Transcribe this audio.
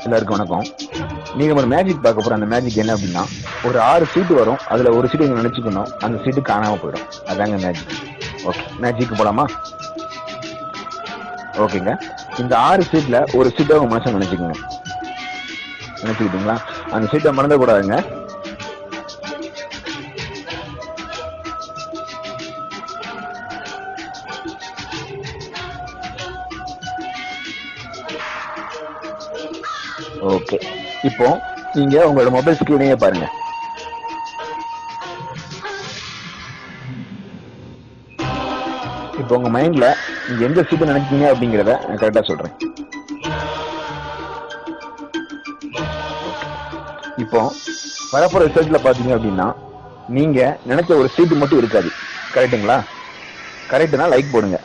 எல்லாருக்கும் வணக்கம். நீங்க ஒரு மேஜிக் பார்க்க போற அந்த மேஜிக் என்ன அப்படின்னா, ஒரு 6 சீட்டு வரும். அதுல ஒரு சீட்டு நீங்க நினைச்சுக்கணும், அந்த சீட்டு காணாம போயிடும். அதாங்க மேஜிக். ஓகே, மேஜிக் போலாமா? ஓகேங்க. இந்த 6 சீட்ல ஒரு சீட்டை உங்க மனசை நினைச்சுக்கோங்க. நினைச்சுக்கிட்டீங்களா? அந்த சீட்டை மறந்துடக்கூடாதுங்க. ஓகே, இப்போ நீங்க உங்களோட மொபைல் ஸ்கிரீனையே பாருங்க. இப்போ உங்க மைண்ட்ல நீங்க எந்த சீட்டை நினைச்சீங்க அப்படிங்கிறத நான் கரெக்டா சொல்றேன். இப்போ வரப்போற ரிசல்ட்ல பாத்தீங்க அப்படின்னா, நீங்க நினைச்ச ஒரு சீட்டு மட்டும் இருக்காது. கரெக்டுங்களா? கரெக்ட்னா லைக் போடுங்க.